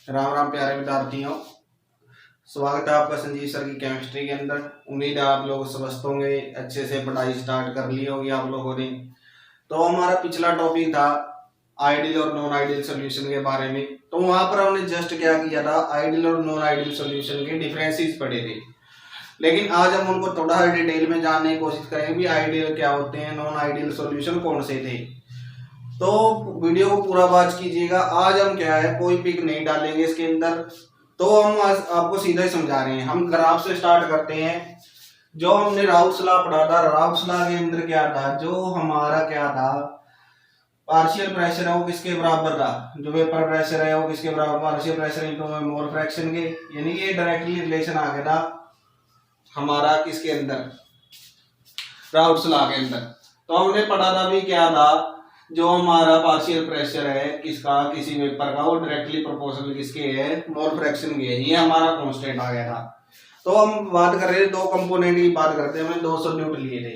राम राम प्यारे विद्यार्थियों, स्वागत है आपका संजीव सर की केमिस्ट्री के अंदर। उम्मीद है आप लोग स्वस्थ होंगे, अच्छे से पढ़ाई स्टार्ट कर ली होगी आप लोगों ने। तो हमारा पिछला टॉपिक था आइडियल और नॉन आइडियल सॉल्यूशन के बारे में। तो वहां पर हमने जस्ट क्या किया था, आइडियल और नॉन आइडियल सॉल्यूशन के डिफरेंसेस पढ़े थे। लेकिन आज हम उनको थोड़ा डिटेल में जानने की कोशिश करेंगे भी आइडियल क्या होते हैं, नॉन आइडियल सॉल्यूशन कौन से थे। तो वीडियो को पूरा वॉच कीजिएगा। आज हम क्या है, कोई पिक नहीं डालेंगे इसके अंदर। तो हम आज आपको सीधा ही समझा रहे हैं। हम ग्राफ से स्टार्ट करते हैं। जो हमने राउल्स लॉ पढ़ा था, राउल्स लॉ के अंदर क्या था, जो हमारा क्या था, पार्शियल प्रेशर है वो किसके बराबर था, जो वेपर प्रेशर है वो किसके बराबर, partial pressure into mole fraction के, यानी कि ये डायरेक्टली रिलेशन आ गया था हमारा किसके अंदर, राउल्स लॉ के अंदर। तो हमने पढ़ा था भी क्या था, जो हमारा पार्शियल प्रेशर है किसका, किसी वेपर का, वो डायरेक्टली प्रोपोर्शनल किसके है, मोल फ्रैक्शन के है। ये हमारा कांस्टेंट आ गया था। तो हम बात कर रहे थे दो कंपोनेंट की बात करते हैं, हमने दो सॉल्यूट लिए थे।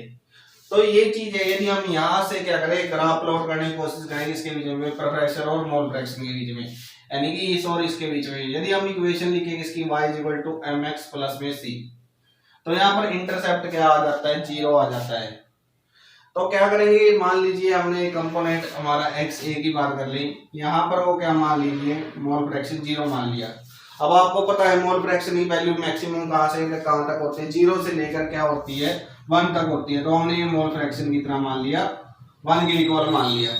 तो ये चीज है, यदि हम यहाँ से क्या करें, ग्राफ प्लॉट करने की कोशिश करेंगे इसके बीच में, वेपर प्रेशर और मोल फ्रैक्शन के बीच में, यानी कि इस और इसके बीच में। यदि हम इक्वेशन लिखेंगे इसकी y = mx + में c, तो यहाँ पर इंटरसेप्ट क्या आ जाता है, 0 आ जाता है। तो क्या करेंगे, मान लीजिए हमने कंपोनेंट हमारा XA की बात कर ली, यहाँ पर वो क्या मान लीजिए, मोल फ्रैक्शन 0 मान लिया। अब आपको पता है मोल फ्रैक्शन की वैल्यू मैक्सिमम कहाँ से कहाँ तक होती है, 0 से लेकर क्या होती है, 1 तक होती है। तो हमने ये मोल फ्रैक्शन कितना मान लिया, 1 के इक्वल मान लिया।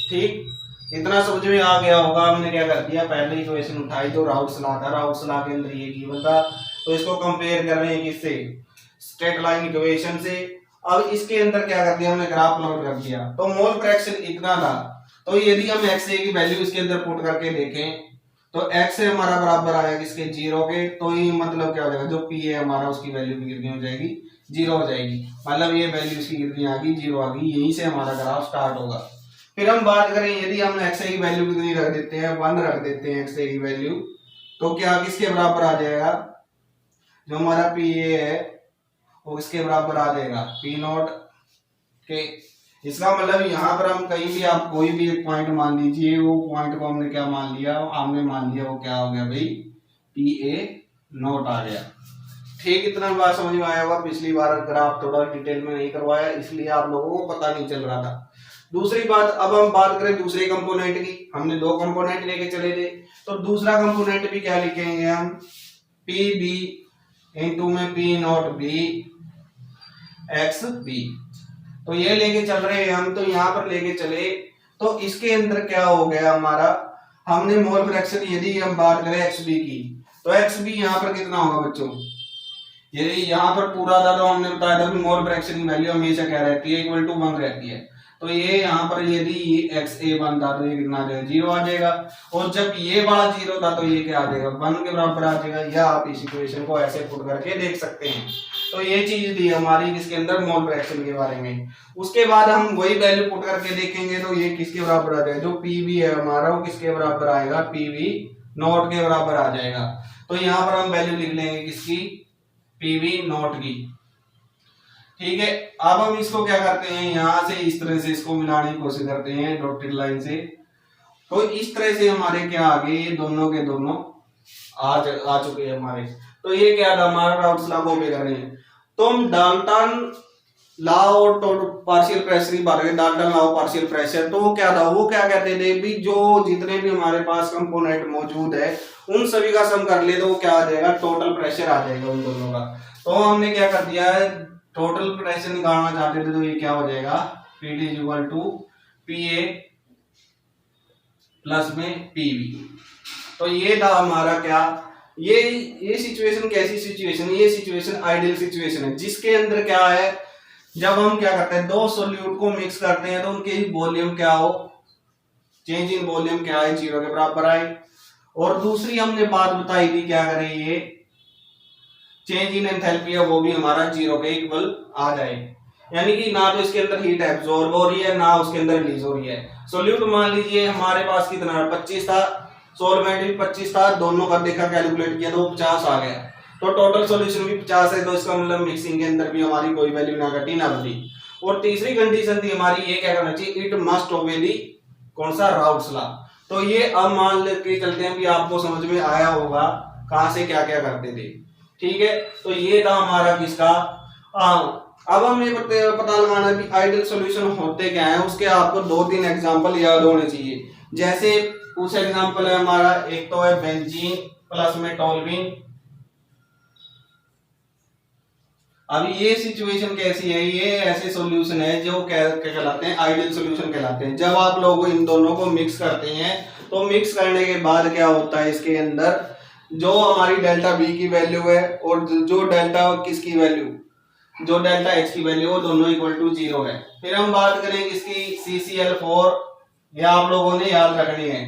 ठीक, इतना समझ में आ गया होगा। हमने क्या कर दिया, पहले इक्वेशन उठाई जो राउल्स लॉ था, राउल्स लॉ के अंदर ये गिवन था, तो इसको कंपेयर कर रहे हैं किससे, स्ट्रेट लाइन इक्वेशन से। अब इसके अंदर क्या कर दिया, हमने ग्राफ प्लॉट कर दिया। तो मोल फ्रैक्शन इतना था, तो यदि हम XA की वैल्यू इसके अंदर पुट करके देखें तो x हमारा बराबर आएगा किसके, 0 के। तो ये मतलब क्या हो जाएगा, जो P है हमारा उसकी वैल्यू भी कितनी हो जाएगी, 0 हो जाएगी। मतलब ये वैल्यू इसकी कितनी आ गई, 0 आ गई। यहीं से हमारा ग्राफ स्टार्ट होगा। फिर हम बात करें, यदि हम XA की वैल्यू कितनी रख देते हैं, 1 रख देते हैं XA की वैल्यू, तो क्या किसके बराबर आ जाएगा, जो हमारा PA है वो इसके बराबर आ जाएगा P0 के। इसका मतलब यहाँ पर हम कहीं भी, आप कोई भी एक पॉइंट मान लीजिए, वो पॉइंट को हमने क्या मान लिया, हमने मान लिया वो क्या हो गया भाई, PA0 आ गया। ठीक, इतना बात समझ में आया होगा। पिछली बार ग्राफ थोड़ा डिटेल में नहीं करवाया, इसलिए आप लोगों को पता नहीं चल रहा था। दूसरी बात, अब हम बात करें दूसरे कंपोनेंट की। हमने दो कंपोनेंट लेके चले थे, तो दूसरा कंपोनेंट भी क्या लिखेंगे हम, PB इंटू में P0B XB। तो ये लेके चल रहे हैं हम, तो यहाँ पर लेके चले, तो इसके अंदर क्या हो गया हमारा, हमने मोल फ्रैक्शन यदि हम बात करें XB की, तो XB यहाँ पर कितना होगा बच्चों, यदि यहाँ पर पूरा था तो हमने बताया था कि मोल फ्रैक्शन की वैल्यू हमेशा क्या रहती है, = 1 रहती है। तो ये यहाँ पर यदि XA1 था तो ये कितना आ जाएगा, 0 आ जाएगा। और जब ये वाला 0 था तो ये क्या आ जाएगा, 1 के बराबर आ जाएगा। या आप इस इक्वेशन को ऐसे पुट करके देख सकते हैं। तो ये चीज थी हमारी किसके अंदर, मोल फ्रैक्शन के बारे में। उसके बाद हम वही वैल्यू पुट करके देखेंगे, तो ये किसके बराबर आ जाएगा, जो PB है हमारा वो किसके बराबर आएगा, PB0 के बराबर आ जाएगा। तो यहाँ पर हम वैल्यू लिख लेंगे किसकी, PB0 की। ठीक है, अब हम इसको क्या करते हैं, यहां से इस तरह से इसको मिलाने की कोशिश करते हैं डॉटेड लाइन से। तो इस तरह से हमारे क्या आ गए, ये दोनों के दोनों आ चुके हैं हमारे। तो ये क्या था, हमारा राउल्स लॉ को कर रहे हैं। तो हम डाल्टन लॉ और पार्शियल प्रेशर की बात करें, डाल्टन लॉ पार्शियल प्रेशर, तो वो क्या था, वो क्या कहते थे भी, जो जितने भी हमारे पास कंपोनेंट मौजूद है उन सभी का सम कर ले तो वो क्या आ जाएगा, टोटल प्रेशर आ जाएगा उन दोनों का। तो हमने क्या कर दिया है, टोटल प्रेशर निकालना चाहते थे, तो ये क्या हो जाएगा, PD = PA प्लस में PB। तो ये था हमारा क्या, ये सिचुएशन कैसी सिचुएशन, ये सिचुएशन आइडियल सिचुएशन है, जिसके अंदर क्या है, जब हम क्या करते हैं, दो सॉल्यूट को मिक्स करते हैं तो उनके वॉल्यूम क्या हो, चेंज इन वॉल्यूम क्या है, 0 के बराबर आए। और दूसरी हमने बात बताई थी, क्या करें, ये चेंज इन एंथैल्पी है वो भी हमारा 0 के इक्वल आ जाए। यानी कि ना तो इसके अंदर हीट एब्जॉर्ब हो रही है, ना उसके अंदर रिलीज हो रही है। सॉल्यूट मान लीजिए हमारे पास कितना 25 था, सॉल्वेंट भी 25 था, दोनों का देखा कैलकुलेट किया तो 50 आ गया। तो टोटल सॉल्यूशन भी 50 है, तो इसका मतलब मिक्सिंग के अंदर भी हमारी कोई वैल्यू ना घटी ना बढ़ी। और तीसरी कंडीशन थी हमारी, ये क्या करना चाहिए, इट मस्ट ओबे दी कौन सा, राउल्स लॉ। तो ये अब मान लेके चलते हैं कि आपको समझ में आया होगा कहाँ से क्या क्या करते थे। ठीक है, तो ये था हमारा किसका। अब हमें पता लगाना है कि आइडियल सॉल्यूशन होते क्या है। उसके आपको 2-3 एग्जांपल याद होने चाहिए। जैसे कुछ एग्जांपल है हमारा, एक तो है बेंजीन प्लस में टोल्यूइन। अभी ये सिचुएशन कैसी है, ये ऐसे सॉल्यूशन है जो क्या कहलाते हैं, आइडियल सॉल्यूशन कहलाते हैं। जब आप लोग इन दोनों को मिक्स करते हैं तो मिक्स करने के बाद क्या होता है, इसके अंदर जो हमारी डेल्टा बी की वैल्यू है और जो डेल्टा किसकी वैल्यू, जो डेल्टा एच की वैल्यू, वो दोनों इक्वल टू 0 है। फिर हम बात करें इसकी CCl4, ये आप लोगों ने याद रखनी है,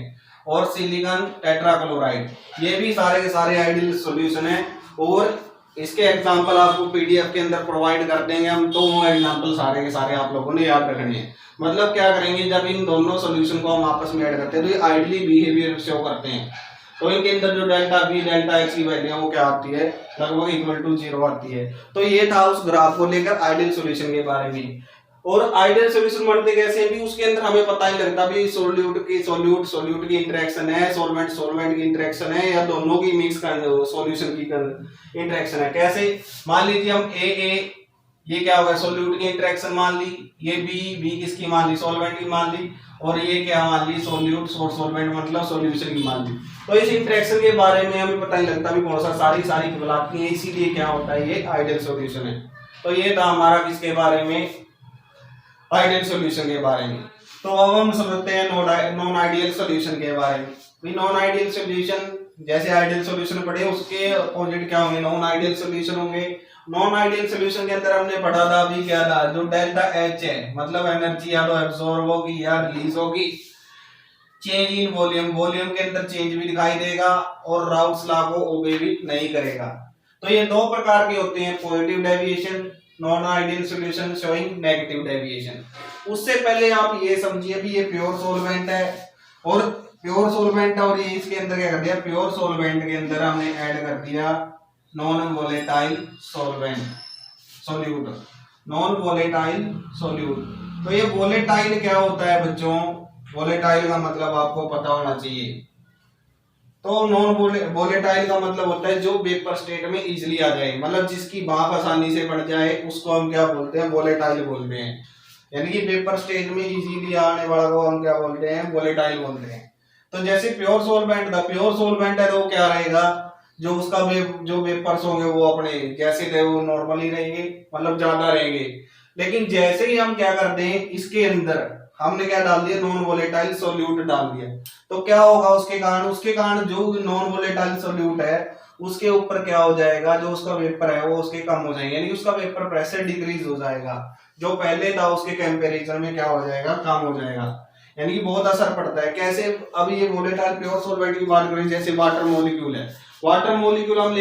और सिलिकॉन टेट्राक्लोराइड, ये भी सारे के सारे आइडियल सॉल्यूशन है। और इसके एग्जांपल आपको पीडीएफ के अंदर प्रोवाइड कर देंगे हम, तो वो एग्जांपल सारे के सारे आप लोगों ने याद रखने हैं। मतलब क्या करेंगे, जब इन दोनों सॉल्यूशन को हम आपस में ऐड करते हैं तो ये आइडियली बिहेवियर शो करते हैं। तो इनके अंदर जो डेल्टा बी डेल्टा एक्स की वैल्यू है वो क्या आती है, लगभग इक्वल टू 0 आती है। तो ये था उस ग्राफ को लेकर आइडियल सॉल्यूशन के बारे में। और आइडियल सॉल्यूशन बनते कैसे भी, उसके अंदर हमें पता ही लगता भी सोल्यूट की इंटरेक्शन है, सोलवेंट की इंटरेक्शन है, या दोनों की मिक्स सॉल्यूशन की इंटरेक्शन है। कैसे, मान लीजिए हम ए ये क्या होगा, सोल्यूट की इंटरेक्शन मान ली, ये बी किसकी मान ली, सोलवेंट की मान ली, और ये क्या मान ली, सोल्यूट सोलवेंट मतलब सॉल्यूशन की मान ली। तो इस इंटरेक्शन के बारे में हमें पता ही लगता भी कौन सा, सारी कहलाती है, इसीलिए क्या होता है, ये आइडियल सॉल्यूशन है। तो ये था हमारा किसके बारे में, आइडियल सॉल्यूशन के बारे में। तो अब हम समझते हैं नॉन आइडियल सॉल्यूशन के बारे में। नॉन आइडियल सॉल्यूशन, जैसे आइडियल सॉल्यूशन पढ़े उसके अपोजिट क्या होंगे, नॉन आइडियल सॉल्यूशन होंगे। नॉन आइडियल सॉल्यूशन के अंदर हमने पढ़ा था अभी क्या था, जो डेल्टा एच है, मतलब एनर्जी या तो एब्सॉर्ब होगी या रिलीज होगी। चेंज इन वॉल्यूम के अंदर चेंज भी दिखाई देगा, और राउल्स लॉ को ओबे भी नहीं करेगा। तो ये दो प्रकार के होते हैं, positive deviation, non ideal solution showing negative deviation. उससे पहले आप ये समझिए भी ये प्योर सॉल्वेंट है, और प्योर सॉल्वेंट और ये इसके अंदर क्या कर दिया, प्योर सॉल्वेंट के अंदर हमने ऐड कर दिया non volatile solvent solute, non volatile solute. तो ये वोलेटाइल क्या होता है बच्चों, वोलेटाइल का मतलब आपको पता होना चाहिए। तो नॉन वोलेटाइल का मतलब होता है जो वेपर स्टेट में इजीली आ जाए, मतलब जिसकी भाप आसानी से बढ़ जाए, उसको हम क्या बोलते हैं, वोलेटाइल बोलते हैं। यानी कि वेपर स्टेट में इजीली आने वाला को हम क्या बोलते हैं, वोलेटाइल बोलते हैं। तो जैसे प्योर सॉल्वेंट था, प्योर सॉल्वेंट है तो क्या रहेगा, जो उसका जो वेपर्स होंगे वो अपने जैसे थे वो नॉर्मली रहेंगे, मतलब ज्यादा रहेंगे। लेकिन जैसे ही हम क्या करते हैं, इसके अंदर हमने क्या डाल दिया, नॉन वोलेटाइल सोल्यूट डाल दिया, तो क्या होगा, उसके कारण जो नॉन वोलेटाइल सोल्यूट है उसके ऊपर क्या हो जाएगा, जो उसका वेपर है वो उसके कम हो जाएंगे, यानी उसका वेपर प्रेशर डिक्रीज हो जाएगा, जो पहले था उसके कंपैरिजन में क्या हो जाएगा, कम हो जाएगा। यानी कि बहुत असर पड़ता है। कैसे, अब ये वोलेटाइल प्योर सॉल्वेंट की बात करें, जैसे वाटर मॉलिक्यूल है, वाटर मॉलिक्यूल हम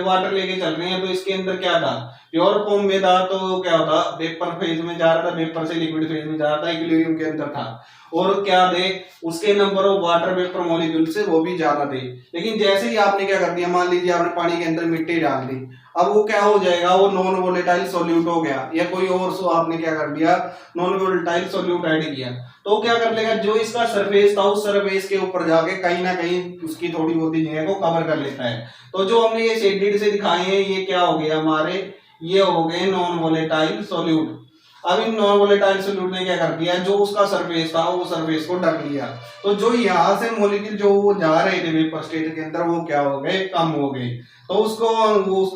वाटर लेके चल रहे हैं, तो इसके अंदर क्या था, प्योर फॉर्म में था, तो क्या होता, वेपर फेज में जा रहा था, वेपर से लिक्विड फेज में जा रहा था, इक्विलिब्रियम के अंदर था, और क्या थे उसके number of water vapour molecule से वो भी ज्यादा थे। लेकिन जैसे ही आपने क्या कर दिया, मान लीजिए आपने पानी के अंदर मिट्टी डाल दी, अब वो क्या हो जाएगा, वो नॉन वोलेटाइल सोल्यूट हो गया, या कोई और आपने क्या कर दिया, नॉन वोलेटाइल सोल्यूट ऐड किया, तो क्या कर लेगा, जो इसका सरफेस था उस सरफेस के ऊपर जाके कहीं ना कहीं उसकी थोड़ी बहुत जगह को कवर कर लेता है। तो जो हमने ये शेडेड से दिखाए हैं, ये क्या हो गया हमारे, ये हो गए नॉन वोलेटाइल सोल्यूट। अब इन नॉन वोलेटाइल सोल्यूट ने क्या कर दिया, जो उसका सरफेस था वो सरफेस को ढक लिया, तो जो यहाँ से मॉलिक्यूल जो वो जा रहे थे वेपर स्टेट के अंदर वो क्या हो गए, कम हो गए। तो उसको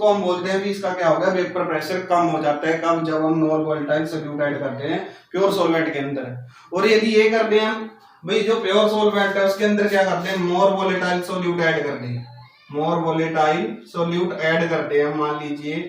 हम बोलते हैं कि इसका क्या होगा, वेपर प्रेशर कम हो जाता है, कब, जब हम नॉन वोलेटाइल सोल्यूट ऐड करते हैं प्योर सॉल्वेंट के अंदर। और यदि ये करते हैं हम भाई, जो प्योर सॉल्वेंट है उसके अंदर क्या करते हैं, मोर वोलेटाइल सोल्यूट ऐड करते हैं, मोर वोलेटाइल सोल्यूट ऐड करते हैं मान लीजिए,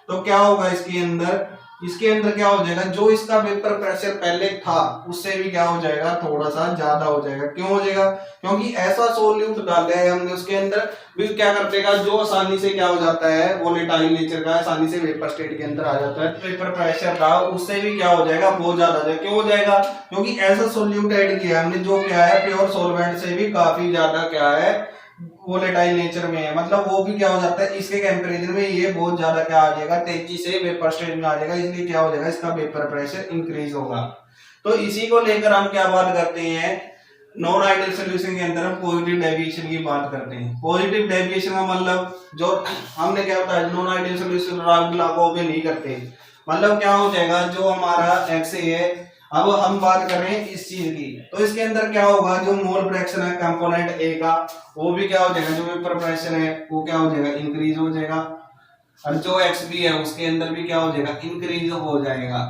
तो क्या होगा इसके अंदर क्या हो जाएगा, जो इसका वेपर प्रेशर पहले था उससे भी क्या हो जाएगा, थोड़ा सा ज्यादा हो जाएगा। क्यों हो जाएगा, क्योंकि ऐसा सोल्यूट डाला है हमने उसके अंदर, भी क्या कर देगा, जो आसानी से क्या हो जाता है, वोलेटाइल नेचर का, आसानी से वेपर स्टेट के अंदर आ जाता है, वेपर प्रेशर का उससे भी क्या हो जाएगा, बहुत ज्यादा हो जाएगा। क्यों हो जाएगा, क्योंकि ऐसा सोल्यूट ऐड किया हमने जो क्या है, प्योर सॉल्वेंट से भी काफी ज्यादा क्या है, वोलेटाइल नेचर में है, मतलब वो भी क्या हो जाता है, इसके कंपैरिजन में ये बहुत ज्यादा क्या आ जाएगा, तेजी से वेपर स्टेट में आ जाएगा, इसलिए क्या हो जाएगा, इसका वेपर प्रेशर इंक्रीज होगा। तो इसी को लेकर हम क्या बात करते हैं, नॉन आइडियल सोल्यूशन के अंदर हम पॉजिटिव डेविएशन की बात करते हैं। पॉजिटिव डेविएशन का मतलब जो हमने क्या होता है, नॉन आइडियल सोल्यूशन राउंड लागू भी नहीं करते। मतलब क्या हो जाएगा, जो हमारा एक्स ए है, अब हम बात कर रहे हैं इस चीज की, तो इसके अंदर क्या होगा, जो मोल फ्रैक्शन है कंपोनेंट ए का, वो भी क्या हो जाएगा, जो वेपर प्रेशर है वो क्या हो जाएगा, इंक्रीज हो जाएगा। और जो एक्स बी है उसके अंदर भी क्या हो जाएगा, इंक्रीज हो जाएगा।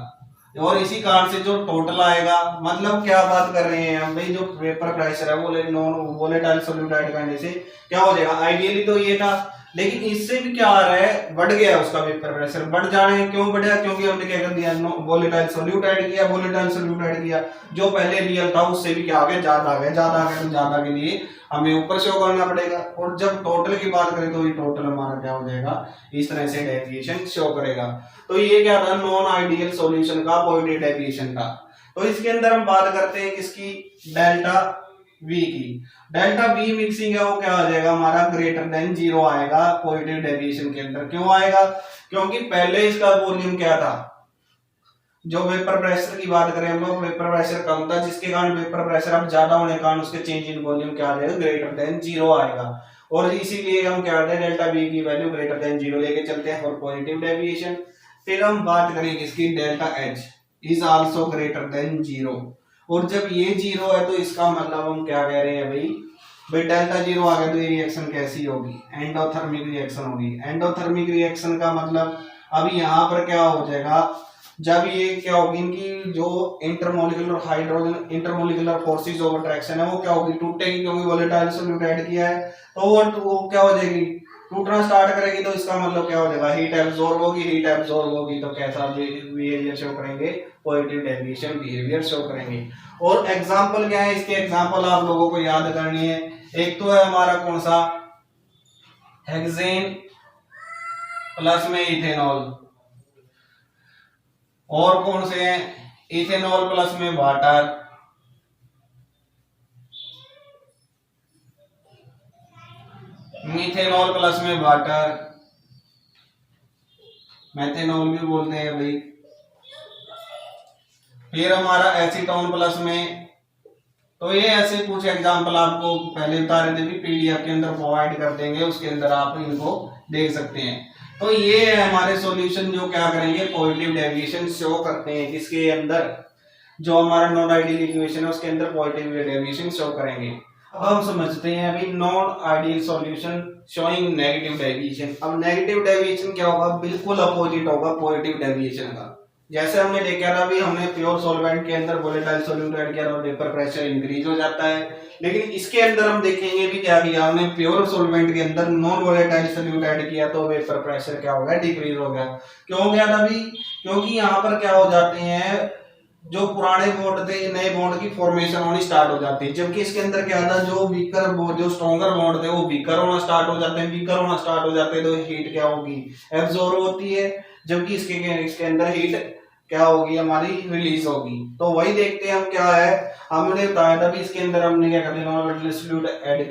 और इसी कारण से जो टोटल आएगा, मतलब क्या बात कर रहे हैं हम भाई, जो वेपर प्रेशर है वो नॉन वोलेटाइल सॉल्यूटाइल करने से क्या हो जाएगा, आइडियली तो ये था, लेकिन इससे भी क्या आ रहा है, बढ़ गया उसका वेपर प्रेशर। बढ़ जाने हैं, क्यों बढ़ा, क्योंकि हमने क्या कर दिया, वोलेटाइल सॉल्यूट ऐड किया, वोलेटाइल सॉल्यूट ऐड किया, जो पहले रियल था उससे भी क्या आ गया, ज्यादा आ गया, ज्यादा आ गया, तो ज्यादा के लिए हमें ऊपर शो करना पड़ेगा। और जब टोटल की बात करें तो ये टोटल हमारा क्या हो जाएगा, इस तरह से डेविएशन शो करेगा। तो ये क्या था, नॉन आइडियल सॉल्यूशन का, पॉजिटिव डेविएशन का। तो इसके अंदर हम बात करते हैं किसकी, डेल्टा वी की। डेल्टा वी मिक्सिंग है वो क्या हो जाएगा हमारा, ग्रेटर देन जीरो आएगा पॉजिटिव डेविएशन के अंदर। क्यों आएगा, क्योंकि पहले इसका वॉल्यूम क्या था, जो वेपर प्रेशर की बात करें हम लोग, वेपर प्रेशर कम था, जिसके कारण वेपर प्रेशर अब ज्यादा होने के कारण उसके चेंज इन वॉल्यूम क्या आ जाएगा, ग्रेटर देन जीरो आएगा। और इसीलिए हम क्या करते हैं, डेल्टा वी की वैल्यू ग्रेटर देन जीरो लेके चलते हैं फॉर पॉजिटिव डेविएशन। फिर हम बात करें किसकी, delta H is also greater than zero. और जब ये जीरो है तो इसका मतलब हम क्या कह रहे हैं भाई, डेल्टा जीरो आ गया तो ये रिएक्शन कैसी होगी, एंडोथर्मिक रिएक्शन होगी। एंडोथर्मिक रिएक्शन का मतलब अभी यहाँ पर क्या हो जाएगा, जब ये क्या होगी, इनकी जो intermolecular hydrogen intermolecular forces of attraction है वो क्या होगी, टूटेगी, क्योंकि वोलेटाइल सॉल्यूट ऐड किया है, तो वो क्या हो जाएगी, टूटना स्टार्ट करेगी। तो इसका मतलब क्या हो जाएगा, हीट एब्जॉर्ब होगी, हीट एब्जॉर्ब होगी तो कैसा बिहेवियर शो करेंगे, पॉजिटिव डेविएशन बिहेवियर शो करेंगे। और एग्जांपल क्या है, इसके एग्जांपल आप लोगों को याद करनी है। एक तो है हमारा कौन सा, हेक्सेन प्लस में इथेनॉल, और कौन से हैं, इथेनॉल प्लस में वाटर, मीथेनॉल प्लस में वाटर, मेथेनॉल भी बोलते हैं भाई। फिर हमारा एसीटोन प्लस में। तो ये ऐसे कुछ एग्जांपल आपको पहले बता रहे थे, भी पीडीएफ के अंदर प्रोवाइड कर देंगे, उसके अंदर आप इनको देख सकते हैं। तो ये है हमारे सॉल्यूशन जो क्या करेंगे, पॉजिटिव डेविएशन शो करते हैं किसके अंदर, जो हमारा नॉन आइडियल इक्वेशन है उसके अंदर पॉजिटिव डेविएशन शो करेंगे। अब हम समझते हैं अभी non ideal solution showing negative deviation. अब नेगेटिव डेविएशन क्या होगा, बिल्कुल अपोजिट होगा पॉजिटिव डेविएशन का। जैसे हमने देखा था भी, हमने प्योर सॉल्वेंट के अंदर वोलेटाइल सॉल्यूट ऐड किया और वेपर प्रेशर इंक्रीज हो जाता है, लेकिन इसके अंदर हम देखेंगे भी क्या किया हमने, प्योर सॉल्वेंट के अंदर नॉन वोलेटाइल सॉल्यूट ऐड किया तो वेपर प्रेशर क्या हो गया, डिक्रीज हो गया। क्यों गया था भी, क्योंकि यहाँ पर क्या हो जाते हैं, जो पुराने बॉन्ड थे नए बॉन्ड की फॉर्मेशन होनी स्टार्ट हो जाती है, जबकि इसके अंदर क्या था, जो वीकर बॉन्ड जो स्ट्रॉन्गर बॉन्ड थे वो वीकर होना स्टार्ट हो जाते हैं, वीकर होना स्टार्ट हो जाते हैं तो हीट क्या होगी, एब्जॉर्ब होती है, जबकि इसके अंदर हीट क्या होगी, हमारी रिलीज होगी। तो वही देखते हैं हम क्या है, हमने बताया था भी इसके अंदर हमने क्या कर दिया, सॉल्यूट ऐड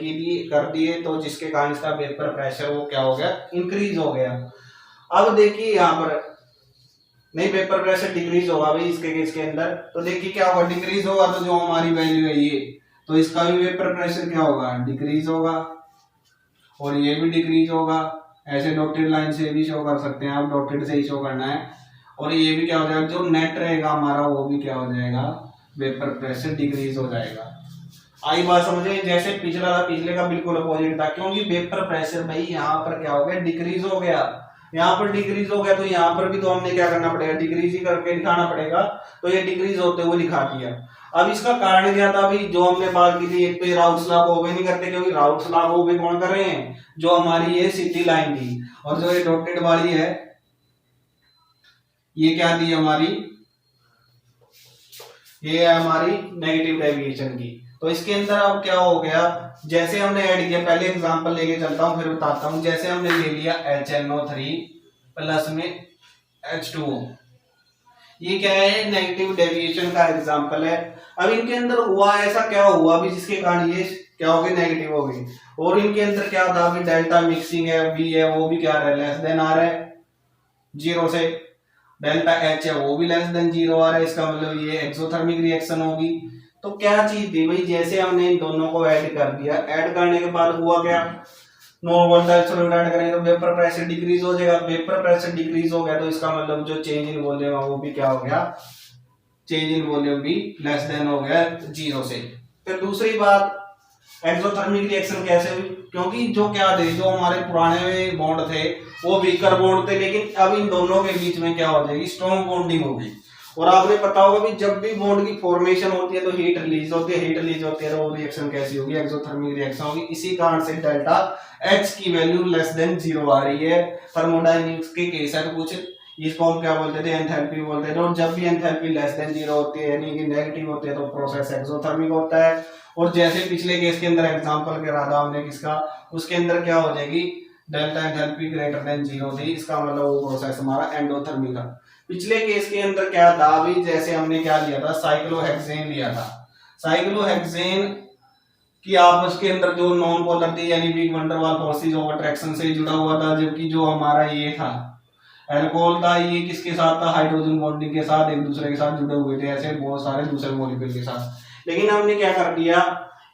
कर दिए, तो जिसके कारण इसका वेपर प्रेशर वो क्या हो गया, इंक्रीज हो गया। अब देखिए यहाँ पर नहीं, वेपर प्रेशर डिक्रीज होगा भाई इसके अंदर, तो देखिए क्या होगा, डिक्रीज होगा तो जो हमारी वैल्यू है ये, तो इसका भी वेपर प्रेशर क्या होगा, डिक्रीज होगा, और ये भी डिक्रीज होगा। ऐसे डॉटेड लाइन से भी शो कर सकते हैं आप, डॉटेड से ही शो करना है। और ये भी क्या हो जाएगा, जो नेट रहेगा हमारा वो भी क्या हो जाएगा, वेपर प्रेशर डिक्रीज हो जाएगा। आई बात समझे, जैसे पिछला था, पिछले का बिल्कुल अपोजिट था, क्योंकि वेपर प्रेशर भाई यहाँ पर क्या हो गया, डिक्रीज हो गया, यहाँ पर डिक्रीज हो गया, तो यहाँ पर भी तो हमने क्या करना पड़ेगा, डिक्रीज ही करके दिखाना पड़ेगा। तो ये डिक्रीज होते हुए दिखा दिया। अब इसका कारण क्या था अभी, जो हमने बात की थी, एक तो ये राउट्स लॉ को ओबे नहीं करते, क्योंकि राउट्स लॉ को ओबे कौन कर रहे हैं, जो हमारी ये सिटी लाइन थी, और जो ये डॉटेड वाली है ये क्या थी हमारी, ये है हमारी नेगेटिव डेविएशन की। तो इसके अंदर अब क्या हो गया, जैसे हमने ऐड किया, पहले एग्जांपल लेके चलता हूं फिर बताता हूं। जैसे हमने ले लिया HNO3 प्लस में H2O, ये क्या है, नेगेटिव डेविएशन का एग्जांपल है। अब इनके अंदर हुआ ऐसा क्या हुआ अभी, जिसके कारण ये क्या हो गई, नेगेटिव हो गई। और इनके अंदर क्या था अभी, डेल्टा मिक्सिंग है, V है वो भी क्या है, लेस देन आ रहा है जीरो से, डेल्टा H है वो भी लेस देन जीरो आ रहा है, इसका मतलब ये एक्सोथर्मिक रिएक्शन होगी। तो क्या चीज थी भाई, जैसे हमने इन दोनों को ऐड कर दिया, ऐड करने के बाद हुआ क्या, नॉर्मल टाइप सॉल्यूट ऐड करेंगे तो वेपर प्रेशर डिक्रीज हो जाएगा। वेपर प्रेशर डिक्रीज हो गया तो इसका मतलब जो चेंज इन वॉल्यूम है वो भी क्या हो गया, चेंज इन वॉल्यूम भी लेस देन हो गया 0 से। फिर दूसरी बात, एक्सोथर्मिक रिएक्शन कैसे हुई, क्योंकि जो क्या थे, जो हमारे पुराने बॉन्ड थे वो वीकर बॉन्ड थे, लेकिन अब इन दोनों के बीच में क्या हो जाएगी, स्ट्रॉन्ग बॉन्डिंग होगी। और आपने पता होगा भी जब भी बॉन्ड की फॉर्मेशन होती है तो हीट रिलीज होती है, हीट रिलीज होती है तो वो रिएक्शन कैसी होगी, एक्सोथर्मिक रिएक्शन होगी। इसी कारण से डेल्टा एच की वैल्यू लेस देन 0 आ रही है। थर्मोडायनेमिक्स के केस है तो कुछ इसको हम क्या बोलते थे, एंथैल्पी बोलते थे। और जब भी एंथैल्पी लेस देन 0 होती है यानी कि नेगेटिव होती है तो प्रोसेस एक्सोथर्मिक होता है। और जैसे पिछले केस के अंदर एग्जांपल करा था हमने किसका, उसके अंदर क्या हो जाएगी, डेल्टा एंथैल्पी ग्रेटर देन 0 थी, इसका मतलब वो प्रोसेस हमारा एंडोथर्मिक था। पिछले केस के अंदर क्या था, अभी जैसे हमने क्या लिया था, साइक्लोहेक्सेन लिया था। साइक्लोहेक्सेन कि आपस के अंदर जो नॉन पोलर थी यानी weak van der Waals forces of attraction से जुड़ा हुआ था, जबकि जो हमारा ये था अल्कोहल था, ये किसके साथ था, हाइड्रोजन बॉन्डिंग के साथ एक दूसरे के साथ जुड़े हुए थे, ऐसे बहुत सारे दूसरे मॉलिक्यूल के साथ। लेकिन हमने क्या कर दिया,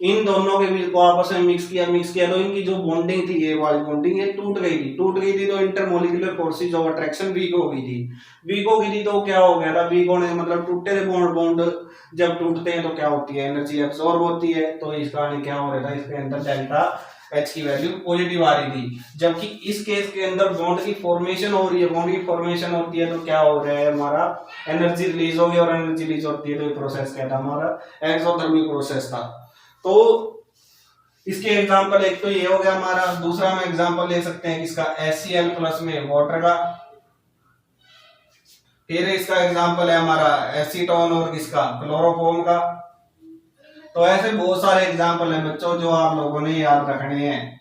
इन दोनों के बीच को आपस में मिक्स किया तो इनकी जो बॉन्डिंग थी, ये वाली बॉन्डिंग, ये टूट गई थी तो intermolecular forces of attraction weak हो गई थी तो क्या हो गया था, वीक होने मतलब टूटे थे बॉन्ड जब टूटते हैं तो क्या होती है, एनर्जी एब्सॉर्ब होती है। तो इस कारण क्या हो रहा था, इसके अंदर डेल्टा एच की वैल्यू पॉजिटिव आ रही थी। जबकि इस केस के अंदर बॉन्ड की फॉर्मेशन हो रही है, बॉन्ड की फॉर्मेशन होती है तो क्या हो रहा है, हमारा एनर्जी रिलीज हो गई, और एनर्जी रिलीज होती है तो ये प्रोसेस क्या था, हमारा एक्सोथर्मिक प्रोसेस था। तो इसके एग्जांपल एक तो ये हो गया हमारा। दूसरा हम एग्जांपल ले सकते हैं किसका, HCl प्लस में वाटर का। फिर इसका एग्जांपल है हमारा एसीटोन और किसका, क्लोरोफॉर्म का। तो ऐसे बहुत सारे एग्जांपल हैं बच्चों जो आप लोगों ने याद रखने हैं,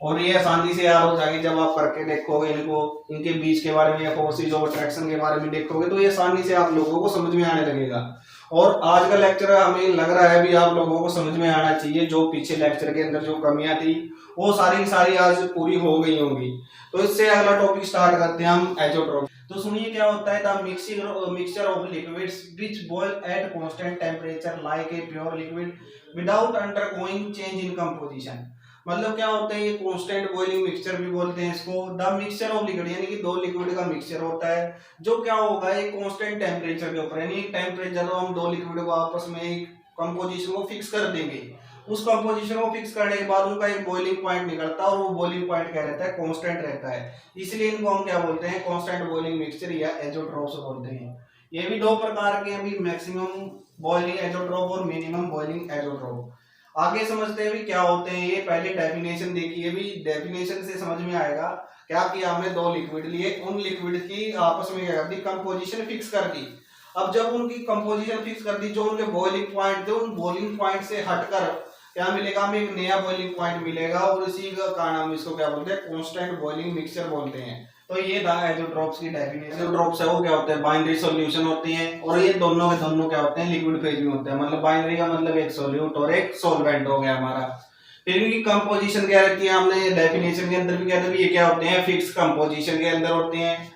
और ये आसानी से याद हो जाएगी जब आप करके देखोगे इनको, इनके बीच के बारे में, फोर्सेस ऑफ अट्रैक्शन के बारे में देखोगे तो ये आसानी से आप लोगों को समझ में आने लगेगा। और आज का लेक्चर हमें लग रहा है भी आप लोगों को समझ में आना चाहिए, जो पीछे लेक्चर के अंदर जो कमियां थी वो सारी सारी आज पूरी हो गई होंगी। तो इससे अगला टॉपिक स्टार्ट करते हैं हम, एजोट्रोप। तो सुनिए क्या होता है, the mixture of liquids which boil at constant temperature like a pure liquid without undergoing change in composition. मतलब क्या होता है, ये कांस्टेंट बॉइलिंग मिक्सचर भी बोलते हैं इसको। द मिक्सचर ऑफ लिक्विड यानी कि दो लिक्विड का मिक्सचर होता है जो क्या होगा, एक कांस्टेंट टेंपरेचर के ऊपर, यानी टेंपरेचर तो हम दो लिक्विड को आपस में एक कंपोजिशन को फिक्स कर देंगे। उस कंपोजिशन को फिक्स करने के बाद उनका एक बॉइलिंग पॉइंट निकलता है और वो बॉइलिंग पॉइंट क्या रहता है, कांस्टेंट रहता है। इसलिए इनको हम क्या बोलते हैं, कांस्टेंट बॉइलिंग मिक्सचर या एजोट्रोप्स बोलते हैं। ये भी दो प्रकार के हैं, अभी मैक्सिमम बॉइलिंग एजोट्रोप और मिनिमम बॉइलिंग एजोट्रोप। आगे समझते हैं भी क्या होते हैं ये। पहले डेफिनेशन देखिए, भी डेफिनेशन से समझ में आएगा क्या कि हमने दो लिक्विड लिए, उन लिक्विड की आपस में क्या कर दी, कंपोजिशन फिक्स कर दी। अब जब उनकी कंपोजिशन फिक्स कर दी, जो उनके बॉइलिंग पॉइंट थे, उन बॉइलिंग पॉइंट से हटकर क्या मिलेगा, हमें एक नया बॉइलिंग पॉइंट मिलेगा, और इसी का कारण हम इसको क्या बोलते हैं, कांस्टेंट बॉइलिंग मिक्सचर बोलते हैं। तो ये था एजोट्रोप्स की डेफिनेशन। एजोट्रोप्स है वो क्या होते हैं, बाइनरी सॉल्यूशन होती हैं, और ये दोनों के दोनों क्या होते हैं, लिक्विड फेज में होते हैं। मतलब बाइनरी का मतलब एक सॉल्यूट और एक सॉल्वेंट हो गया हमारा। फिर इनकी कंपोजिशन क्या रहती है, हमने डेफिनेशन के अंदर भी कहते हैं ये क्या होते हैं, फिक्स कंपोजिशन के अंदर होते हैं।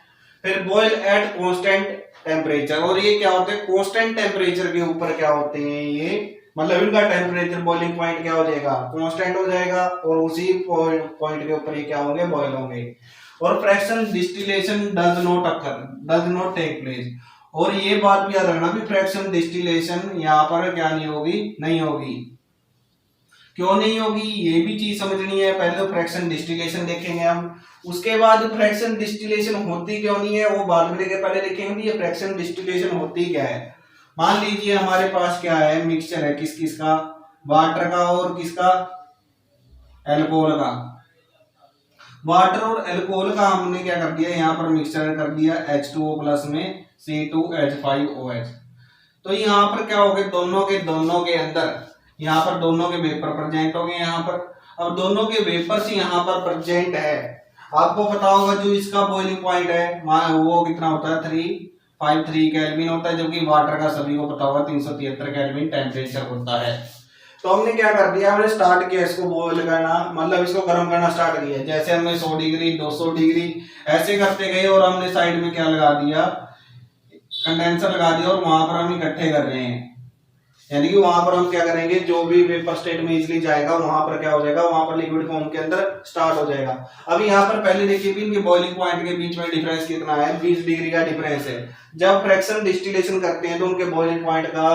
फिर बॉयल एट कांस्टेंट टेम्परेचर, और ये क्या होते हैं, कांस्टेंट टेम्परेचर के ऊपर क्या होते हैं ये, मतलब इनका टेम्परेचर बॉइलिंग पॉइंट क्या हो जाएगा, कांस्टेंट हो जाएगा, और उसी पॉइंट के ऊपर ये क्या होंगे, बॉयल होंगे। और fraction distillation does not take place. और ये बात भी याद रखना भी फ्रैक्शन डिस्टिलेशन यहाँ पर क्या नहीं होगी, नहीं होगी। क्यों नहीं होगी, ये भी चीज समझनी है। पहले तो फ्रैक्शन डिस्टिलेशन देखेंगे हम, उसके बाद फ्रैक्शन डिस्टिलेशन होती क्यों नहीं है वो बाद में देखेंगे। पहले देखेंगे ये फ्रैक्शन डिस्टिलेशन होती क्या है। मान लीजिए हमारे पास क्या है, मिक्सचर है किस किस का, वाटर का और किसका, एल्कोहल का। वाटर और अल्कोहल का हमने क्या कर दिया, यहाँ पर मिक्सचर कर दिया H2O प्लस में C2H5OH। तो यहाँ पर क्या हो गया, दोनों के अंदर यहाँ पर दोनों के वेपर प्रेजेंट हो गए। यहाँ पर अब दोनों के वेपर्स यहाँ पर प्रेजेंट है। आपको पता होगा जो इसका बॉइलिंग पॉइंट है वो कितना होता है, 353 केल्विन होता है, जबकि वाटर का सभी को पता होगा 373 केल्विन टेम्परेचर होता है। तो हमने क्या कर दिया, हमने स्टार्ट किया इसको बॉईल करना, मतलब इसको गर्म करना स्टार्ट किया। जैसे हमने 100 डिग्री 200 डिग्री ऐसे करते गए, और हमने साइड में क्या लगा दिया, कंडेंसर लगा दिया, और वहां पर हम इकट्ठे कर रहे हैं। यानी कि वहां पर हम क्या करेंगे, जो भी वेपर स्टेट में इजिली जाएगा वहां पर क्या हो जाएगा, वहां पर लिक्विड फॉर्म के अंदर स्टार्ट हो जाएगा। अब यहाँ पर पहले देखिए भी इनके बॉइलिंग पॉइंट के बीच में डिफरेंस कितना है, 20 डिग्री का डिफरेंस है। जब फ्रैक्शन डिस्टिलेशन करते हैं तो उनके बॉइलिंग पॉइंट का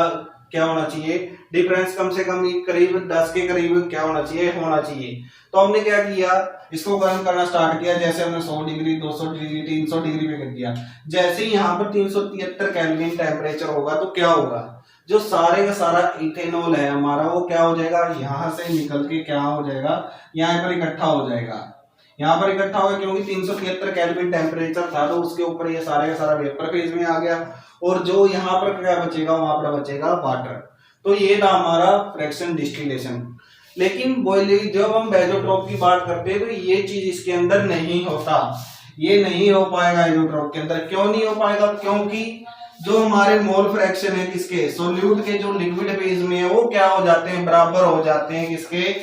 क्या होना चाहिए, डिफरेंस कम से कम करीब 10 के करीब क्या होना चाहिए। तो हमने क्या किया, इसको गर्म करना स्टार्ट किया। जैसे हमने 100 डिग्री, 200 डिग्री, 300 डिग्री पे कर दिया। जैसे ही यहाँ पर 373 केल्विन टेम्परेचर होगा तो क्या होगा, जो सारे का सारा इथेनॉल है हमारा वो क्या हो जाएगा, यहाँ से निकल के क्या हो जाएगा, यहाँ पर इकट्ठा हो जाएगा। यहाँ पर इकट्ठा होगा क्योंकि 373 केल्विन टेम्परेचर था, तो उसके ऊपर ये सारे का सारा वेपर फेज में आ गया। और जो यहाँ पर क्या बचेगा, वहां पर बचेगा वाटर। तो ये था हमारा फ्रैक्शन डिस्टिलेशन। लेकिन बॉइलिंग जब हम बेजोट्रोप की बात करते हैं तो ये चीज इसके अंदर नहीं होता, ये नहीं हो पाएगा एजोट्रोप के अंदर। क्यों नहीं हो पाएगा, क्योंकि जो हमारे मोल फ्रैक्शन है किसके, सोल्यूट के जो लिक्विड फेज में है वो क्या हो जाते हैं, बराबर हो जाते हैं किसके,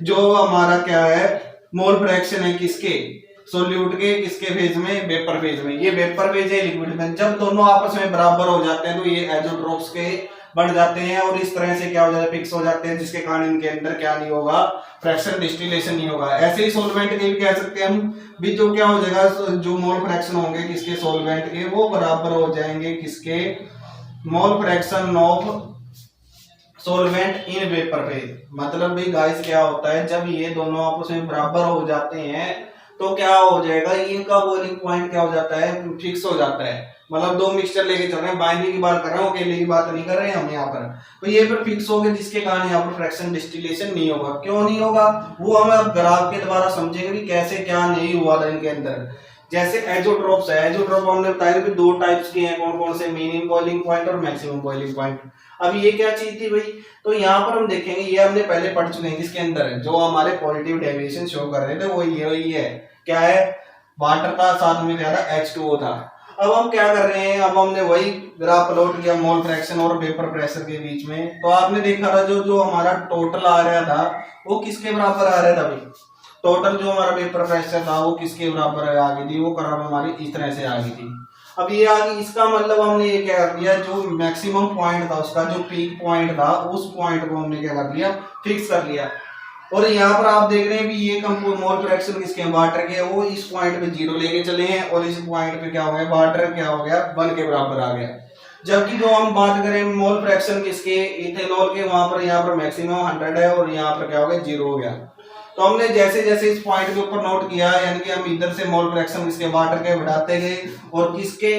जो हमारा क्या है मोल फ्रैक्शन है किसके, सोल्यूट के किसके फेज में, वेपर फेज में। ये वेपर फेज है लिक्विड में, जब दोनों आपस में बराबर हो जाते हैं तो ये एजोट्रोप्स के बढ़ जाते हैं और इस तरह से क्या हो जाता है, फिक्स हो जाते हैं, जिसके कारण इनके अंदर क्या नहीं होगा, फ्रैक्शन डिस्टिलेशन नहीं होगा। ऐसे ही सोलवेंट के भी कह सकते हैं हम भी, जो क्या हो जाएगा, जो मोल फ्रैक्शन होंगे किसके, सोलवेंट के, वो बराबर हो जाएंगे किसके, mole fraction of solvent in vapour phase. मतलब भी गाइस क्या होता है, जब ये दोनों आपस में बराबर हो जाते हैं तो क्या हो जाएगा, इनका बॉइलिंग पॉइंट क्या हो जाता है, फिक्स हो जाता है। मतलब दो मिक्सचर लेके चल रहे हैं, बाइंडिंग की बात कर रहे हैं, अकेले की बात नहीं कर रहे हैं हम यहाँ पर। तो ये पर फिक्स हो गए, जिसके कारण यहाँ पर फ्रैक्शन डिस्टिलेशन नहीं होगा। क्यों नहीं होगा, वो हमें अब ग्राफ के द्वारा समझेंगे कि कैसे क्या नहीं हुआ था इनके अंदर। जैसे एजोट्रोप्स है, एजोट्रोप हमने बताया कि दो टाइप्स के हैं, कौन कौन से, मिनिमम बॉइलिंग पॉइंट और मैक्सिमम बॉइलिंग पॉइंट। अब ये क्या चीज थी भाई, तो यहाँ पर हम देखेंगे, ये हमने पहले पढ़ चुके हैं, किसके अंदर जो हमारे पॉजिटिव डेविएशन शो कर रहे थे वो वही है, क्या है, वाटर था, साथ में क्या था, H2O था। अब हम क्या कर रहे हैं, अब हमने वही ग्राफ प्लॉट किया मोल फ्रैक्शन और वेपर प्रेशर के बीच में। तो आपने देखा था जो हमारा टोटल आ रहा था वो किसके बराबर आ रहा था भाई, टोटल जो हमारा वेपर प्रेशर था वो किसके बराबर आ गई थी, वो कर्व हमारी इस तरह से आ गई थी। अब ये आ गई, इसका मतलब हमने ये क्या कर दिया, जो मैक्सिमम पॉइंट था उसका, जो पीक पॉइंट था, उस पॉइंट को हमने क्या कर दिया, फिक्स कर लिया। और यहाँ पर आप देख रहे हैं भी ये मोल फ्रैक्शन किसके, वाटर के, वो इस पॉइंट पे 0 लेके चले हैं और इस पॉइंट पे क्या हो गया, वाटर क्या हो गया, 1 के बराबर आ गया। जबकि जो हम बात करें मोल फ्रैक्शन किसके, इथेनॉल के, वहां पर यहाँ पर मैक्सिमम 100 है और यहाँ पर क्या हो गया, 0 हो गया। तो हमने जैसे जैसे इस पॉइंट के ऊपर नोट किया, यानी कि हम इधर से मोल फ्रैक्शन किसके, वाटर के बढ़ाते गए और किसके,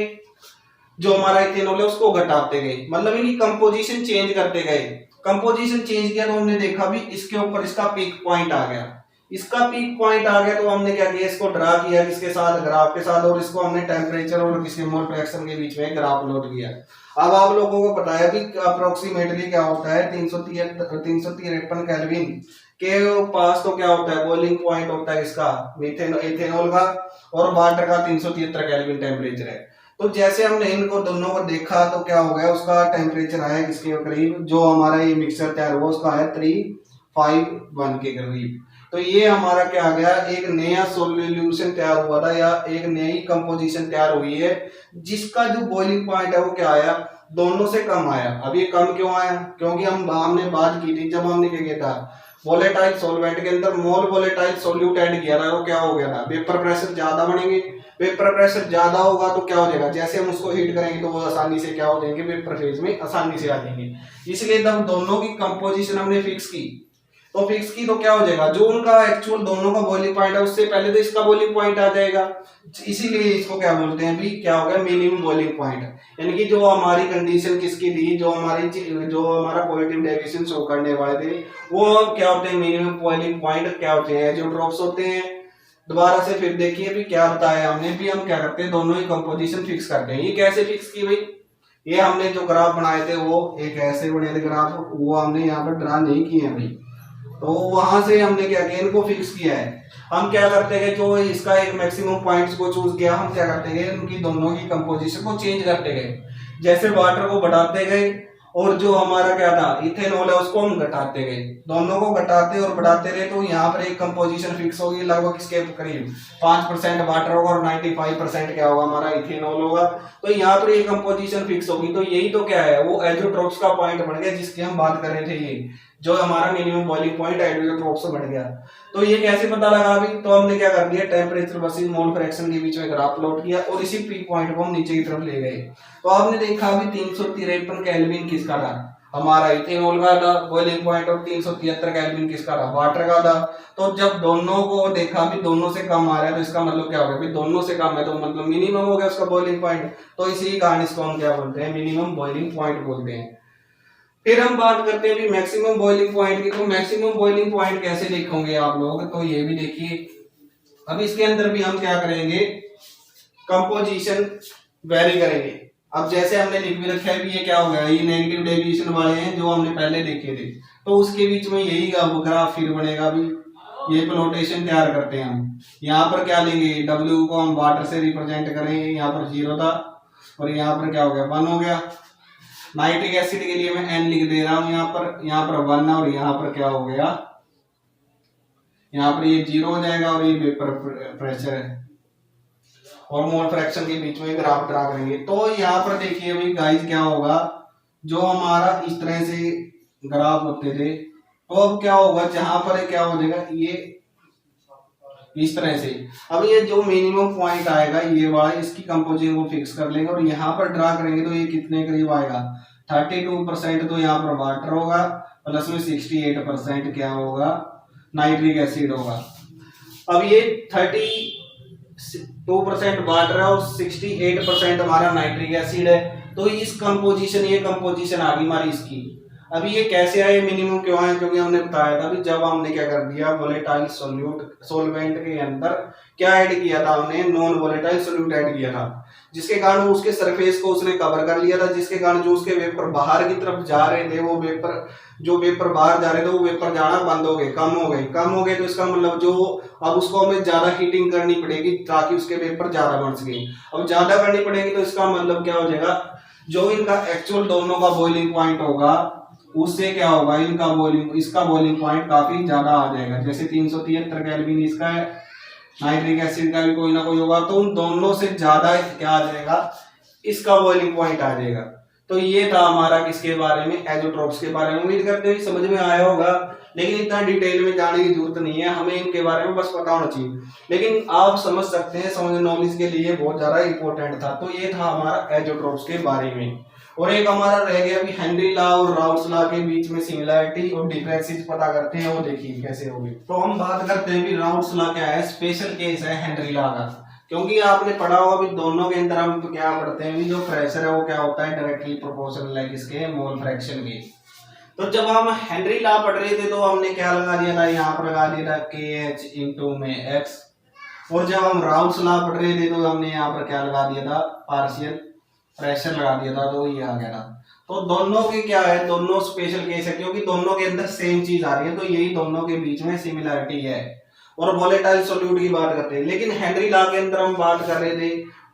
जो हमारा इथेनॉल है उसको घटाते गए। मतलब इनकी कंपोजिशन चेंज करते गए। कंपोजिशन चेंज किया तो हमने देखा भी इसके ऊपर इसका पीक पॉइंट आ गया, इसका पीक पॉइंट आ गया। तो हमने क्या किया, इसको ड्रा किया किसके साथ, ग्राफ के साथ, और इसको हमने टेम्परेचर और किसके, मोल फ्रैक्शन के बीच में ग्राफ लोड किया। अब आप लोगों को पता है कि अप्रोक्सीमेटली क्या होता है, 353 केल्विन के पास तो क्या होता है, बॉइलिंग पॉइंट होता है इसका, इथेनॉल का, और वाटर का 373 केल्विन टेम्परेचर है। तो जैसे हमने इनको दोनों को देखा तो क्या हो गया, उसका टेम्परेचर आया किसके करीब, जो हमारा ये मिक्सचर तैयार हुआ उसका है 351 के करीब। तो ये हमारा क्या आ गया, एक नया सॉल्यूशन तैयार हुआ था, या एक नई कंपोजिशन तैयार हुई है, जिसका जो बॉइलिंग पॉइंट है वो क्या आया, दोनों से कम आया। अब ये कम क्यों आया, क्योंकि हमने बात की थी, जब हमने क्या किया था, वोलेटाइल सॉल्वेंट के अंदर मोल वोलेटाइल सॉल्यूट ऐड किया था, वो क्या हो गया था, वेपर प्रेशर ज्यादा बनेंगे। वेपर प्रेशर ज्यादा होगा तो क्या हो जाएगा, जैसे हम उसको हीट करेंगे तो वो आसानी से क्या हो जाएंगे, वेपर फेज में आसानी से आ जाएंगे। इसलिए जब दोनों की कंपोजिशन हमने फिक्स की तो क्या हो जाएगा, जो उनका एक्चुअल दोनों का बॉइलिंग पॉइंट है उससे पहले तो इसका बॉइलिंग पॉइंट आ जाएगा। इसीलिए इसको क्या बोलते हैं भी, क्या हो गया, मिनिमम बॉइलिंग पॉइंट। यानी कि जो हमारी कंडीशन किसकी थी, जो हमारा पॉजिटिव डेविएशन शो करने वाले थे, वो क्या होते हैं, मिनिमम बॉइलिंग पॉइंट क्या होते हैं, जो ड्रॉप्स होते हैं। दोबारा से फिर देखिए भी क्या बताया हमने भी, हम क्या करते हैं, दोनों ही कंपोजिशन फिक्स करते हैं। ये कैसे फिक्स की भाई, ये हमने जो ग्राफ बनाए थे वो एक ऐसे बने थे ग्राफ, वो हमने यहाँ पर ड्रा नहीं किए हैं भाई। तो वहां से हमने क्या किया, इनको फिक्स किया है। हम क्या करते हैं, जो इसका एक मैक्सिमम पॉइंट्स को चूज किया, हम क्या करते हैं, उनकी दोनों की कंपोजिशन को चेंज करते गए। जैसे वाटर को बढ़ाते गए और जो हमारा क्या था इथेनॉल है उसको हम घटाते गए, दोनों को घटाते और बढ़ाते रहे, तो यहाँ पर एक कंपोजिशन फिक्स होगी लगभग इसके करीब 5% वाटर होगा और 95% क्या होगा हमारा इथेनॉल होगा। तो यहाँ पर ये कंपोजिशन फिक्स होगी। तो यही तो क्या है वो एजोट्रोप्स का पॉइंट बन गया जिसकी हम बात कर रहे थे, ये जो हमारा मिनिमम बॉइलिंग पॉइंट एजोट्रोप्स से बन गया। तो ये कैसे पता लगा अभी, तो हमने क्या कर दिया टेम्परेचर वर्सेस मोल फ्रैक्शन के बीच में ग्राफ प्लॉट किया और इसी पीक पॉइंट को हम नीचे की तरफ ले गए। तो आपने देखा अभी 353 केल्विन किसका था, हमारा इथेनॉल का था बॉइलिंग पॉइंट, और 373 केल्विन किसका था, वाटर का था। तो जब दोनों को देखा भी दोनों से कम आ रहा है तो इसका मतलब क्या हो गया, दोनों से कम है तो मतलब मिनिमम हो गया उसका बॉइलिंग पॉइंट। तो इसी कारण इसको हम क्या बोलते हैं, मिनिमम बॉइलिंग पॉइंट बोलते हैं। फिर हम बात करते हैं मैक्सिमम बॉइलिंग पॉइंट की। तो मैक्सिमम बॉइलिंग पॉइंट कैसे लिखोगे आप लोग, तो ये भी देखिए अब इसके अंदर भी हम क्या करेंगे, कंपोजिशन वेरी करेंगे। अब जैसे हमने लिख भी रखा है भी ये क्या हो गया, ये नेगेटिव डेविएशन वाले हैं जो हमने पहले देखे थे, तो उसके बीच में यही ग्राफ फिर बनेगा भी। ये प्लॉटेशन तैयार करते हैं हम, यहाँ पर क्या लेंगे, W को हम वाटर से रिप्रेजेंट करेंगे, यहाँ पर 0 था और यहाँ पर क्या हो गया 1 हो गया। नाइट्रिक एसिड के लिए मैं N लिख दे रहा हूं यहाँ पर 1 और यहाँ पर क्या हो गया, यहाँ पर ये 0 हो जाएगा और ये वेपर प्रेशर है और मोल फ्रैक्शन के बीच में ग्राफ ड्रा करेंगे। तो यहाँ पर देखिए अभी गाइस क्या होगा, जो हमारा इस तरह से ग्राफ होते थे तो अब क्या होगा, जहां पर क्या हो जाएगा ये इस तरह से। अब ये जो मिनिमम पॉइंट आएगा ये वाला, इसकी कंपोजिशन को फिक्स कर लेंगे और यहाँ पर ड्रा करेंगे तो ये कितने करीब आएगा 32%। तो यहाँ पर वाटर होगा प्लस में 68% क्या होगा, नाइट्रिक एसिड होगा। अब ये 32% वाटर है और 68% हमारा नाइट्रिक एसिड है। तो इस कंपोजिशन, ये कंपोजिशन आ गई हमारी इसकी। अभी ये कैसे आए, मिनिमम क्यों आए, क्योंकि हमने बताया था अभी जब हमने क्या कर दिया, वोलेटाइल सोल्वेंट के अंदर क्या ऐड किया था, हमने नॉन वोलेटाइल सोल्यूट ऐड किया था, जिसके कारण उसके सरफेस को उसने कवर कर लिया था, जिसके कारण जो उसके वेपर बाहर की तरफ जा रहे थे वो वेपर बाहर जा रहे थे वो वेपर जाना बंद हो गए, कम हो गए। तो इसका मतलब जो अब उसको हमें ज्यादा हीटिंग करनी पड़ेगी ताकि उसके वेपर ज्यादा बन सके। अब ज्यादा करनी पड़ेगी तो इसका मतलब क्या हो जाएगा, जो इनका एक्चुअल दोनों का बॉइलिंग पॉइंट होगा उससे क्या होगा, इसका बॉइलिंग पॉइंट काफी ज्यादा आ जाएगा। जैसे 373 केल्विन इसका है, नाइट्रिक एसिड का भी कोई ना कोई होगा, तो उन दोनों से ज्यादा क्या आ जाएगा, इसका बॉइलिंग पॉइंट आ जाएगा। तो ये था हमारा किसके बारे में, एजोट्रोप्स के बारे में। उम्मीद करते हैं समझ में आया होगा, लेकिन इतना डिटेल में जाने की जरूरत नहीं है, हमें इनके बारे में बस पता होना चाहिए। लेकिन आप समझ सकते हैं, समझ नॉलेज के लिए बहुत ज्यादा इंपॉर्टेंट था। तो ये था हमारा एजोट्रोप्स के बारे में। और एक हमारा रह गया अभी हेनरी लॉ और राउल्स लॉ के बीच में सिमिलरिटी और डिफरेंसेस पता करते हैं, वो देखिए कैसे होगी। तो हम बात करते हैं कि राउल्स लॉ क्या है, स्पेशल केस है हेनरी लॉ का, क्योंकि आपने पढ़ा होगा भी दोनों के अंदर हम क्या पढ़ते हैं भी जो प्रेशर है वो क्या होता है डायरेक्टली प्रोपोर्शनल है किसके, मोल फ्रैक्शन के। तो जब हम हेनरी लॉ पढ़ रहे थे तो हमने क्या लगा दिया था, यहाँ पर लगा दिया था KH इंटू में X, और जब हम राउल्स लॉ पढ़ रहे थे तो हमने यहाँ पर क्या लगा दिया था, पार्शियल प्रेशर लगा दिया था, तो ये आ गया था। तो दोनों के क्या है, दोनों स्पेशल केस है क्योंकि दोनों के अंदर सेम चीज आ रही है, तो यही दोनों के बीच में सिमिलरिटी है। और वोलेटाइल सॉल्यूट की बात करते हैं, लेकिन हेनरी लॉ के अंदर हम बात कर रहे थे,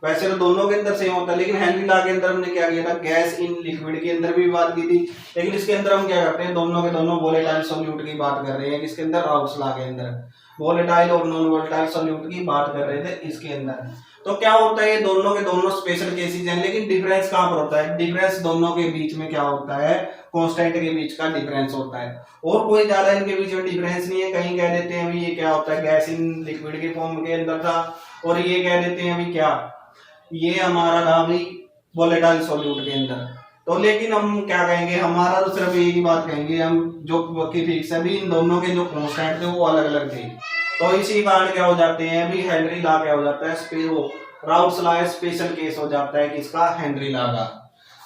वैसे तो दोनों के अंदर सेम होता है, लेकिन हेनरी लॉ के अंदर हमने क्या किया था, गैस इन लिक्विड के अंदर भी बात की थी, लेकिन इसके अंदर हम क्या करते हैं, दोनों के दोनों वोलेटाइल सॉल्यूट की बात कर रहे हैं। किसके अंदर, राउल्स लॉ के अंदर वोलेटाइल और नॉन वोलेटाइल सॉल्यूट की बात कर रहे थे इसके अंदर। तो क्या होता है, ये दोनों के दोनों स्पेशल केसेस हैं, लेकिन डिफरेंस कहां पर होता है, डिफरेंस दोनों के बीच में क्या होता है, कांस्टेंट के बीच का डिफरेंस होता है, और कोई ज्यादा इनके बीच में डिफरेंस नहीं है। कहीं कह देते हैं भी ये क्या होता है, गैस इन लिक्विड के फॉर्म के अंदर था, और ये कह देते हैं भी क्या, ये हमारा था भी वोलेटाइल सॉल्यूट के अंदर। तो लेकिन हम क्या कहेंगे, हमारा तो सिर्फ एक ही बात कहेंगे हम, जो कि फिक्स है भी, इन दोनों के जो कांस्टेंट थे वो अलग अलग थे। तो इसी कारण क्या हो जाते हैं भी, हेनरी लॉ क्या हो जाता है, राउल्स लॉ स्पेशल केस हो जाता है किसका, हेनरी लॉ का।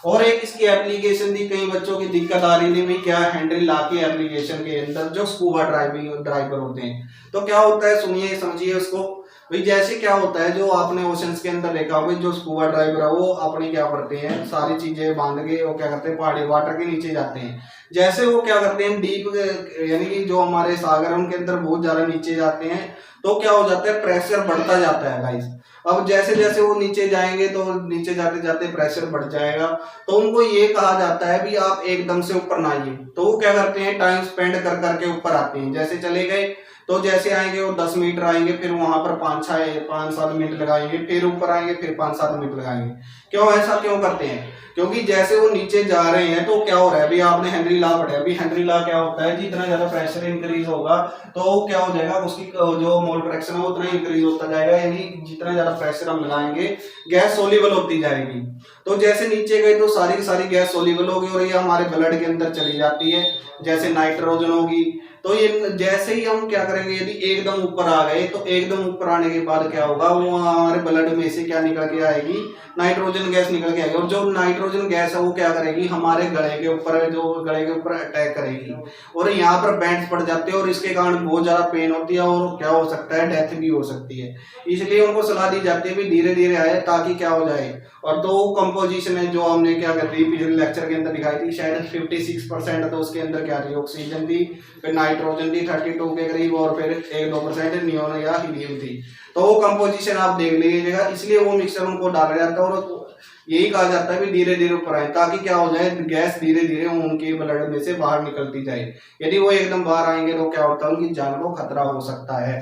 और एक इसकी एप्लीकेशन थी, कई बच्चों की दिक्कत आ रही थी भी क्या, हेनरी लॉ की एप्लीकेशन के अंदर जो स्कूबा ड्राइवर होते हैं, तो क्या होता है, सुनिए समझिए उसको भाई। जैसे क्या होता है, जो आपने ओशंस के अंदर देखा होगा, जो स्कूबा ड्राइवर है वो अपनी क्या करते हैं, सारी चीजें बांध के वो क्या करते हैं, पहाड़ी वाटर के नीचे जाते हैं। जैसे वो क्या करते हैं डीप, यानी कि जो हमारे सागर है उनके अंदर बहुत ज्यादा नीचे जाते हैं, तो क्या हो जाता है, प्रेशर बढ़ता जाता है गाइस। अब जैसे जैसे वो नीचे जाएंगे तो नीचे जाते जाते प्रेशर बढ़ जाएगा, तो उनको ये कहा जाता है भी आप एकदम से ऊपर ना आइए। तो वो क्या करते हैं, टाइम स्पेंड कर करके ऊपर आते हैं। जैसे चले गए तो जैसे आएंगे वो 10 मीटर आएंगे, फिर वहां पर 5-7 मिनट लगाएंगे, फिर ऊपर आएंगे, फिर 5-7 मिनट लगाएंगे। क्यों ऐसा क्यों करते हैं? क्योंकि जैसे वो नीचे जा रहे हैं तो क्या हो रहा है, अभी आपने हेनरी लॉ पढ़ा, अभी हेनरी लॉ क्या होता है, जितना ज्यादा प्रेशर इंक्रीज होगा तो क्या हो जाएगा, उसकी जो मोल फ्रैक्शन है वो उतना इंक्रीज होता जाएगा, यानी जितना ज्यादा प्रेशर हम लगाएंगे गैस सोल्यूबल होती जाएगी। तो जैसे नीचे गए तो सारी की सारी गैस सोल्यूबल होगी और ये हमारे ब्लड के अंदर चली जाती है, जैसे नाइट्रोजन होगी। तो ये जैसे ही हम क्या करेंगे, यदि एकदम ऊपर आ गए तो एकदम ऊपर आने के बाद क्या होगा, वो हमारे ब्लड में से क्या निकल के आएगी, नाइट्रोजन गैस निकल के आएगी। और जो नाइट्रोजन गैस है वो क्या करेगी, हमारे गले के ऊपर, जो गले के ऊपर अटैक करेगी और यहाँ पर बैंड्स पड़ जाते हैं और इसके कारण बहुत ज्यादा पेन होती है और क्या हो सकता है, डेथ भी हो सकती है। इसलिए उनको सलाह दी जाती है भी धीरे धीरे आए, ताकि क्या हो जाए। और तो कंपोजिशन है जो हमने क्या कर दी पिछले लेक्चर के अंदर दिखाई थी, शायद 56%, तो उसके अंदर क्या थी, ऑक्सीजन थी, फिर नाइट्रोजन थी 32 के करीब, और फिर 1-2% नियोन या हीलियम थी। तो वो कंपोजिशन आप देख लीजिएगा, इसलिए वो मिक्सचर उनको डाला जाता है और यही कहा जाता है कि धीरे धीरे ऊपर आए, ताकि क्या हो जाए, गैस धीरे धीरे उनके ब्लड में से बाहर निकलती जाए। यदि वो एकदम बाहर आएंगे तो क्या होता है, उनकी जान को खतरा हो सकता है।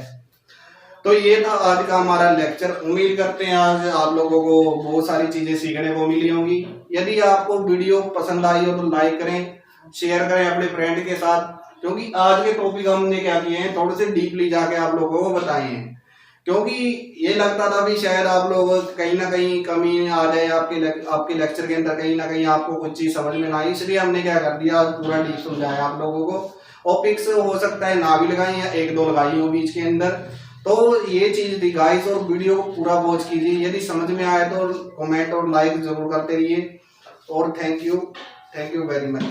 तो ये था आज का हमारा लेक्चर। उम्मीद करते हैं आज आप लोगों को बहुत सारी चीजें सीखने को मिली होंगी। यदि आपको वीडियो पसंद आई हो तो लाइक करें, शेयर करें अपने फ्रेंड के साथ, क्योंकि आज के टॉपिक हमने क्या किए हैं, थोड़े से डीपली जाके आप लोगों को बताए हैं। क्योंकि ये लगता था भी शायद आप लोग कहीं ना कहीं कमी आ जाए आपके लेक्चर के अंदर, कहीं ना कहीं आपको कुछ चीज समझ में ना आई, इसलिए हमने क्या कर दिया, आज पूरा डीप समझाया आप लोगों को। और पिक्स हो सकता है ना भी लगाई या 1-2 लगाई हो बीच के अंदर। तो ये चीज थी गाइस, और वीडियो को पूरा वॉच कीजिए। यदि समझ में आए तो कमेंट और लाइक जरूर करते रहिए। और थैंक यू वेरी मच।